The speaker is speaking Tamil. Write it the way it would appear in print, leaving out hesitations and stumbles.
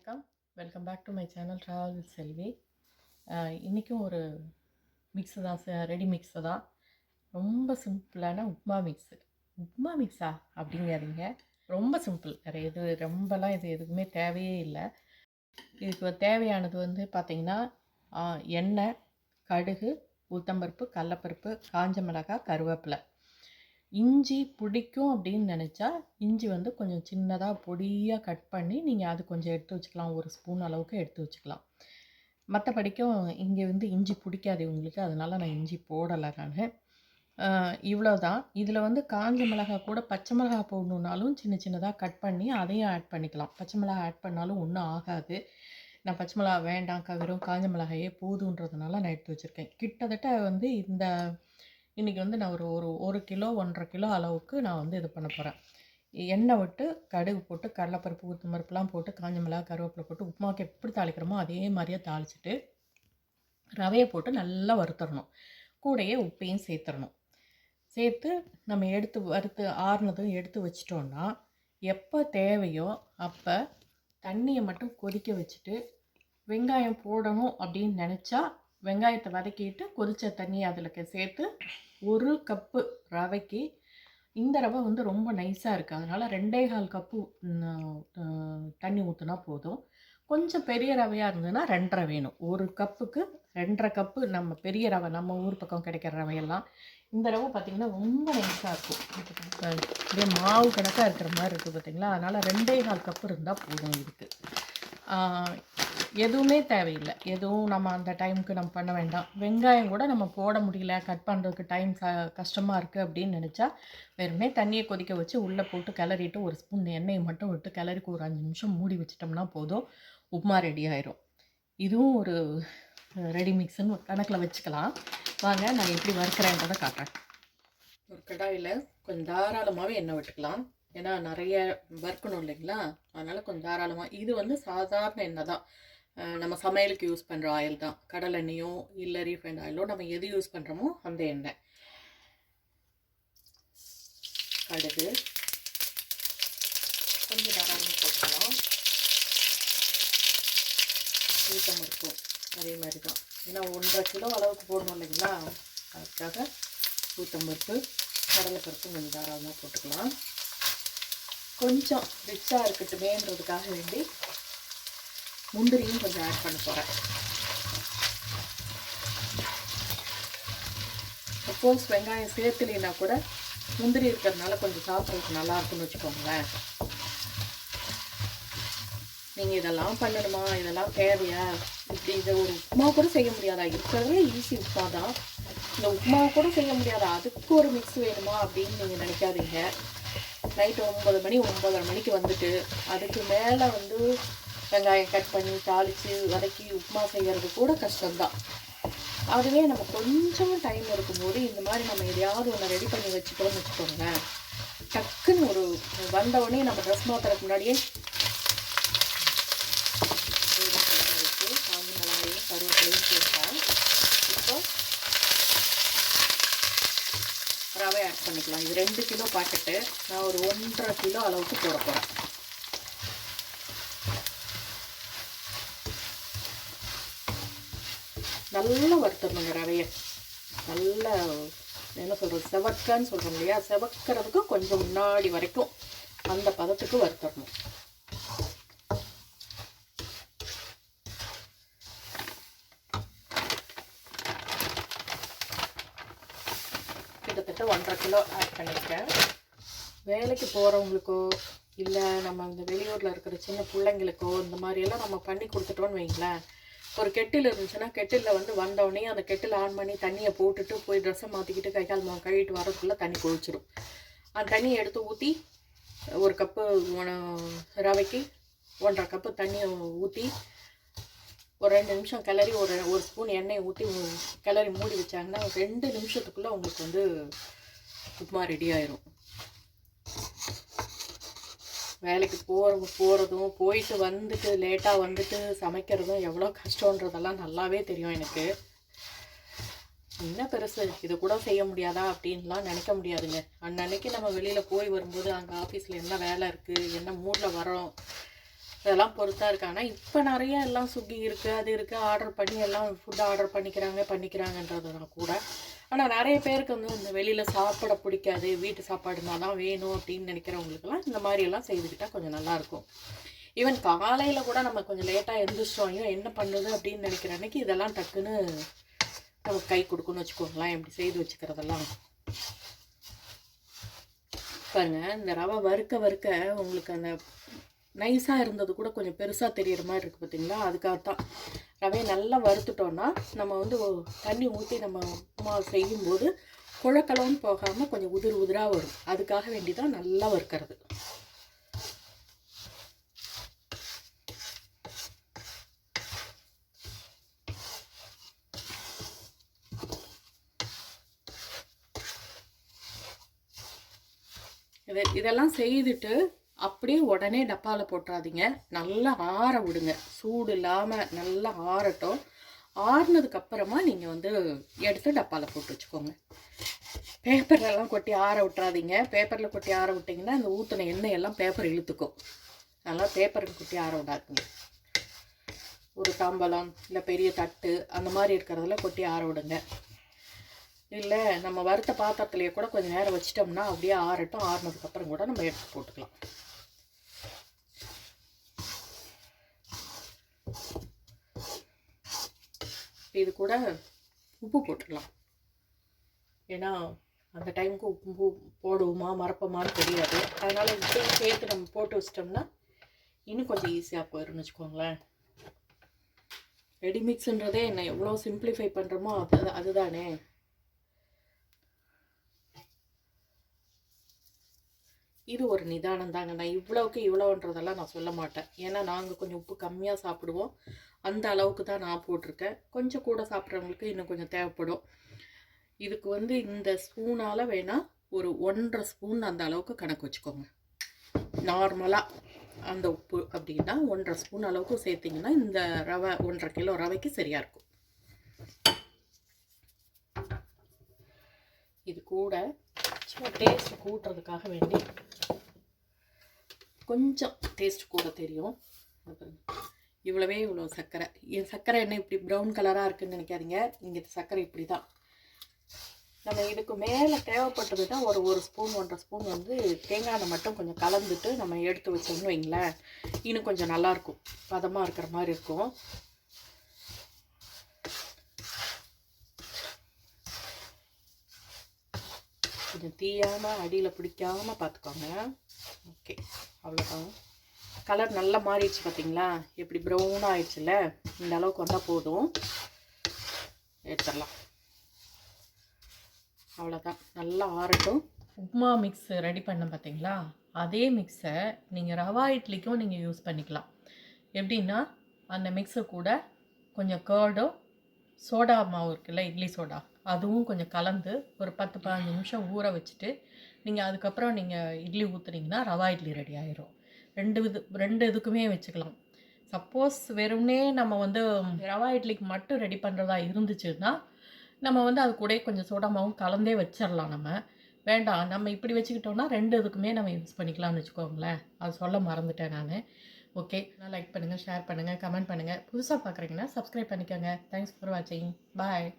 வணக்கம். Welcome back to my channel travel with Selvi. இன்றைக்கும் ஒரு மிக்ஸு தான், ரெடி மிக்ஸு தான். ரொம்ப சிம்பிளான உப்மா மிக்ஸு. உப்மா மிக்ஸா அப்படிங்காதீங்க, ரொம்ப சிம்பிள். வேறு ரொம்பலாம் எதுவுமே தேவையே இல்லை. இதுக்கு தேவையானது பார்த்திங்கன்னா, எண்ணெய், கடுகு, உளுத்தம்பருப்பு, கடலப்பருப்பு, காஞ்ச மிளகாய், கருவேப்பிலை. இஞ்சி பிடிக்கும் அப்படின்னு நினச்சா இஞ்சி கொஞ்சம் சின்னதாக பொடியாக கட் பண்ணி நீங்கள் அது கொஞ்சம் எடுத்து வச்சுக்கலாம். ஒரு ஸ்பூன் அளவுக்கு எடுத்து வச்சுக்கலாம். மற்றபடிக்கும் இங்கே இஞ்சி பிடிக்காது உங்களுக்கு, அதனால் நான் இஞ்சி போடலை. நான் இவ்வளோ தான். இதில் காஞ்ச மிளகாய் கூட பச்சை மிளகாய் போடணுன்னாலும் சின்ன சின்னதாக கட் பண்ணி அதையும் ஆட் பண்ணிக்கலாம். பச்சை மிளகாய் ஆட் பண்ணாலும் ஒன்றும் ஆகாது. நான் பச்சை மிளகா வேண்டாம், வெறும் காஞ்ச மிளகாயே போதுன்றதுனால நான் எடுத்து வச்சுருக்கேன். கிட்டத்தட்ட இந்த இன்றைக்கி நான் ஒரு கிலோ 1.5 கிலோ அளவுக்கு நான் இது பண்ண போகிறேன். எண்ணெய் விட்டு கடுகு போட்டு கடலைப்பருப்பு, உளுத்தம்பருப்புலாம் போட்டு காஞ்ச மிளகா, கருவேப்பிலை போட்டு உப்புமாவுக்கு எப்படி தாளிக்கிறோமோ அதே மாதிரியே தாளிச்சிட்டு ரவையை போட்டு நல்லா வறுத்தரணும். கூடையே உப்பையும் சேர்த்துடணும். சேர்த்து நம்ம வறுத்து ஆறுனதும் எடுத்து வச்சிட்டோன்னா எப்போ தேவையோ அப்போ தண்ணியை மட்டும் கொதிக்க வச்சுட்டு வெங்காயம் போடணும் அப்படின்னு நினச்சா வெங்காயத்தை வதக்கிட்டு கொதித்த தண்ணி அதில் சேர்த்து 1 கப்பு ரவைக்கு, இந்த ரவை ரொம்ப நைஸாக இருக்குது, அதனால் 2.25 கப்பு தண்ணி ஊற்றினா போதும். கொஞ்சம் பெரிய ரவையாக இருந்ததுன்னா 2.5 வேணும். 1 கப்புக்கு 2.5 கப்பு நம்ம பெரிய ரவை, நம்ம ஊர் பக்கம் கிடைக்கிற ரவையெல்லாம். இந்த ரவை பார்த்திங்கன்னா ரொம்ப நைஸாக இருக்கும், அப்படியே மாவு கணக்காக இருக்கிற மாதிரி இருக்குது பார்த்திங்களா. அதனால் 2.25 கப்பு இருந்தால் போதும். இதுக்கு எதுவுமே தேவையில்லை. எதுவும் நம்ம அந்த டைமுக்கு நம்ம பண்ண வேண்டாம். வெங்காயம் கூட நம்ம போட முடியல, கட் பண்ணுறதுக்கு டைம் கஷ்டமாக இருக்குது அப்படின்னு நினச்சா வெறுமே தண்ணியை கொதிக்க வச்சு உள்ளே போட்டு கிளறிட்டு 1 ஸ்பூன் எண்ணெயை மட்டும் விட்டு கிளறிக்கு ஒரு 5 நிமிஷம் மூடி வச்சிட்டோம்னா போதும், உப்புமா ரெடி ஆயிரும். இதுவும் ஒரு ரெடி மிக்ஸுன்னு கணக்கில் வச்சுக்கலாம். வாங்க நான் எப்படி வறுக்கிறேன்றதை காட்டுறேன். ஒரு கடாயில் கொஞ்சம் தாராளமாகவே எண்ணெய் விட்டுக்கலாம். ஏன்னா நிறைய வறுக்கணும் இல்லைங்களா, அதனால் கொஞ்சம் தாராளமாக. இது சாதாரண எண்ணெய் தான், நம்ம சமையலுக்கு யூஸ் பண்ணுற ஆயில் தான். கடலை எண்ணெயோ இல்லை ரீஃபைண்ட் ஆயிலோ நம்ம எது யூஸ் பண்ணுறோமோ அந்த எண்ணெய். கடுகு கொஞ்சம் தாராளமாக போட்டுக்கலாம். உளுத்தம்பருப்பும் அதே மாதிரி தான், ஏன்னா 1.5 கிலோ அளவுக்கு போடணும் இல்லைங்களா, அதுக்காக உளுத்தம்பருப்பு, கடலைப்பருப்பு கொஞ்சம் தாராளமாக போட்டுக்கலாம். கொஞ்சம் ரிச்சாக இருக்கட்டுமேன்றதுக்காக வேண்டி முந்திரியும் கொஞ்சம் ஆட் பண்ண போகிறேன். சப்போஸ் வெங்காயம் சேர்த்துலைன்னா கூட முந்திரி இருக்கிறதுனால கொஞ்சம் சாப்பிட்றதுக்கு நல்லா இருக்குன்னு வச்சுக்கோங்களேன். நீங்கள் இதெல்லாம் பண்ணணுமா, இதெல்லாம் தேவையா, இப்படி இதை ஒரு உப்புமா கூட செய்ய முடியாதா, இருக்கிறதே ஈஸி உப்புமா தான், இந்த உப்புமா கூட செய்ய முடியாதா, அதுக்கு ஒரு மிக்ஸ் வேணுமா அப்படின்னு நீங்கள் நினைக்காதீங்க. நைட்டு 9 மணி 9:30 மணிக்கு வந்துட்டு அதுக்கு மேலே வெங்காயம் கட் பண்ணி தாளித்து வதக்கி உப்புமா செய்கிறது கூட கஷ்டம்தான். அதுவே நம்ம கொஞ்சம் டைம் இருக்கும்போது இந்த மாதிரி நம்ம எதையாவது ஒன்று ரெடி பண்ணி வச்சுட்டோம்னு வச்சுக்கோங்க, டக்குன்னு ஒரு வந்தவுடனே நம்ம ட்ரெஸ் மாற்றுறதுக்கு முன்னாடியே காஞ்ச மிளகாயும் கருவேப்பிலையும் சேர்த்தோம். இப்போ ரவை ஆட் பண்ணிக்கலாம். இது 2 கிலோ பாக்கெட்டு, நான் ஒரு 1.5 கிலோ அளவுக்கு போட போகிறேன். நல்லா வறுத்துடணுங்க ரவையை. நல்லா என்ன சொல்கிறது, செவக்கன்னு சொல்கிறோம் இல்லையா, செவக்கிறதுக்கு கொஞ்சம் முன்னாடி வரைக்கும் அந்த பதத்துக்கு வறுத்துடணும். கிட்டத்தட்ட 1.5 கிலோ ஆட் பண்ணியிருக்கேன். வேலைக்கு போகிறவங்களுக்கோ இல்லை நம்ம இந்த வெளியூரில் இருக்கிற சின்ன பிள்ளைங்களுக்கோ இந்த மாதிரியெல்லாம் நம்ம பண்ணி கொடுத்துட்டோன்னு வைங்களேன். ஒரு கெட்டில் இருந்துச்சுன்னா கெட்டிலில் வந்தோடனே அந்த கெட்டில் ஆன் பண்ணி தண்ணியை போட்டுட்டு போய் ட்ரெஸ்ஸை மாற்றிக்கிட்டு கை கால் கழுவிட்டு வரதுக்குள்ளே தண்ணி கொதிச்சிடும். அந்த தண்ணியை எடுத்து ஊற்றி 1 கப்பு ரவைக்கு 1.5 கப்பு தண்ணியை ஊற்றி ஒரு 2 நிமிஷம் கிளறி ஒரு ஸ்பூன் எண்ணெயை ஊற்றி கிளறி மூடி வச்சாங்கன்னா 2 நிமிஷத்துக்குள்ளே உங்களுக்கு உப்புமா ரெடி ஆயிரும். வேலைக்கு போகிறதும் போயிட்டு வந்துட்டு லேட்டாக வந்துட்டு சமைக்கிறதும் எவ்வளோ கஷ்டன்றதெல்லாம் நல்லாவே தெரியும் எனக்கு. என்ன பெருசு, இது கூட செய்ய முடியாதா அப்படின்லாம் நினைக்க முடியாதுங்க. அன்னன்னைக்கு நம்ம வெளியில் போய் வரும்போது அங்கே ஆஃபீஸில் என்ன வேலை இருக்குது, என்ன மூடில் வரோம், அதெல்லாம் பொறுத்தா இருக்கு. ஆனால் இப்போ நிறைய எல்லாம் ஸ்விக்கி இருக்குது, அது இருக்குது, ஆர்டர் பண்ணி எல்லாம் ஃபுட் ஆர்டர் பண்ணிக்கிறாங்கன்றதுனா கூட. ஆனால் நிறைய பேருக்கு வந்து இந்த வெளியில் சாப்பிட பிடிக்காது, வீட்டு சாப்பாடுனா தான் வேணும் அப்படின்னு நினைக்கிறவங்களுக்கெல்லாம் இந்த மாதிரியெல்லாம் செய்துக்கிட்டால் கொஞ்சம் நல்லாயிருக்கும். ஈவன் காலையில் கூட நம்ம கொஞ்சம் லேட்டாக எழுந்திரிச்சோம், ஐயோ என்ன பண்ணுது அப்படின்னு நினைக்கிற அன்னைக்கு இதெல்லாம் டக்குன்னு நமக்கு கை கொடுக்குன்னு வச்சுக்கோங்களேன். இப்படி செய்து வச்சுக்கிறதெல்லாம் பாருங்க. இந்த ரவை வறுக்க உங்களுக்கு அந்த நைஸாக இருந்தது கூட கொஞ்சம் பெருசாக தெரிகிற மாதிரி இருக்குது பார்த்தீங்களா? அதுக்காகத்தான் ரவையை நல்லா வறுத்துட்டோன்னா நம்ம வந்து தண்ணி ஊற்றி நம்ம உப்புமா செய்யும்போது குழக்கலன்னு போகாமல் கொஞ்சம் உதிராக வரும். அதுக்காக வேண்டி தான் நல்லா வறுக்கிறது. இதெல்லாம் செய்துட்டு அப்படியே உடனே டப்பாவில் போட்டுறாதீங்க. நல்லா ஆற விடுங்க. சூடு இல்லாமல் நல்லா ஆறட்டும். ஆறுனதுக்கப்புறமா நீங்கள் வந்து எடுத்து டப்பாவில் போட்டு வச்சுக்கோங்க. பேப்பர்லாம் கொட்டி ஆற விட்றாதீங்க. பேப்பரில் கொட்டி ஆற விட்டிங்கன்னா அந்த ஊற்றின எண்ணெய் எல்லாம் பேப்பர் இழுத்துக்கும். நல்லா பேப்பருக்கு கொட்டி ஆற விடாதுங்க. ஒரு தாம்பலம் இல்லை பெரிய தட்டு அந்த மாதிரி இருக்கிறதுல கொட்டி ஆற விடுங்க. இல்லை நம்ம வறுத்த பாத்திரத்துலேயே கூட கொஞ்சம் நேரம் வச்சிட்டோம்னா அப்படியே ஆறட்டும். ஆறுனதுக்கப்புறம் கூட நம்ம எடுத்து போட்டுக்கலாம். இது கூட உப்பு போட்டுக்கலாம். ஏன்னா அந்த டைமுக்கு உப்பு போடுவோமா மறப்போமான்னு தெரியாது. அதனால் உப்பையும் சேர்த்து நம்ம போட்டு வச்சிட்டோம்னா இன்னும் கொஞ்சம் ஈஸியாக போயிடும்னு வச்சுக்கோங்களேன். ரெடிமிக்ஸுன்றதே என்ன எவ்வளோ சிம்பிளிஃபை பண்ணுறோமோ அதுதானே. இது ஒரு நிதானம் தாங்க. நான் இவ்வளோவுக்கு இவ்வளோன்றதெல்லாம் நான் சொல்ல மாட்டேன். ஏன்னா நாங்கள் கொஞ்சம் உப்பு கம்மியாக சாப்பிடுவோம். அந்த அளவுக்கு தான் நான் போட்டிருக்கேன். கொஞ்சம் கூட சாப்பிட்றவங்களுக்கு இன்னும் கொஞ்சம் தேவைப்படும். இதுக்கு வந்து இந்த ஸ்பூனால் வேணால் ஒரு 1.5 ஸ்பூன் அந்த அளவுக்கு கணக்கு வச்சுக்கோங்க. நார்மலாக அந்த உப்பு அப்படின்னா 1.5 ஸ்பூன் அளவுக்கு சேர்த்திங்கன்னா இந்த ரவை 1.5 கிலோ ரவைக்கு சரியாக இருக்கும். இது கூட சும்மா டேஸ்ட் கூட்டுறதுக்காக வேண்டி கொஞ்சம் டேஸ்ட் கூட தெரியும். இவ்வளோ சர்க்கரை. என் சர்க்கரை என்ன இப்படி ப்ரௌன் கலராக இருக்குதுன்னு நினைக்காதீங்க. இங்கே சர்க்கரை இப்படி தான். நம்ம இதுக்கு மேலே தேவைப்பட்டதுன்னா ஒரு ஸ்பூன் 1.5 ஸ்பூன் வந்து தேங்காய் எண்ணெய் மட்டும் கொஞ்சம் கலந்துட்டு நம்ம எடுத்து வச்சோம்னு வைங்களேன், இன்னும் கொஞ்சம் நல்லாயிருக்கும். பதமாக இருக்கிற மாதிரி இருக்கும். கொஞ்சம் தீயாமல் அடியில் பிடிக்காமல் பார்த்துக்கோங்க. ஓகே, அவ்வளோதான். கலர் நல்லா மாறிடுச்சு பார்த்தீங்களா? எப்படி ப்ரௌனாக ஆயிடுச்சுல்ல? இந்த அளவுக்கு வந்தால் போதும், எடுத்துடலாம். அவ்வளோதான், நல்லா ஆறட்டும். உப்புமா மிக்ஸ் ரெடி பண்ண பார்த்தீங்களா? அதே மிக்ஸை நீங்கள் ரவா இட்லிக்கும் நீங்கள் யூஸ் பண்ணிக்கலாம். எப்படின்னா அந்த மிக்ஸை கூட கொஞ்சம் கர்டும் சோடா மாவு இருக்குல்ல, இட்லி சோடா, அதுவும் கொஞ்சம் கலந்து ஒரு 10-15 நிமிஷம் ஊற வச்சுட்டு நீங்கள் அதுக்கப்புறம் நீங்கள் இட்லி ஊற்றுனீங்கன்னா ரவா இட்லி ரெடி ஆயிரும். ரெண்டு இதுக்குமே வச்சுக்கலாம். சப்போஸ் வெறும்னே நம்ம வந்து ரவா இட்லிக்கு மட்டும் ரெடி பண்ணுறதா இருந்துச்சுன்னா நம்ம வந்து அது கூட கொஞ்சம் சோடா மாவும் கலந்தே வச்சிடலாம். நம்ம வேண்டாம், நம்ம இப்படி வச்சுக்கிட்டோம்னா 2 இதுக்குமே நம்ம யூஸ் பண்ணிக்கலாம்னு வச்சுக்கோங்களேன். அது சொல்ல மறந்துட்டேன் நான். ஓகே, நான் லைக் பண்ணுங்கள், ஷேர் பண்ணுங்கள், கமெண்ட் பண்ணுங்கள். புதுசாக பார்க்குறீங்கன்னா சப்ஸ்கிரைப் பண்ணிக்கோங்க. தேங்க்ஸ் ஃபார் வாட்சிங். பாய்.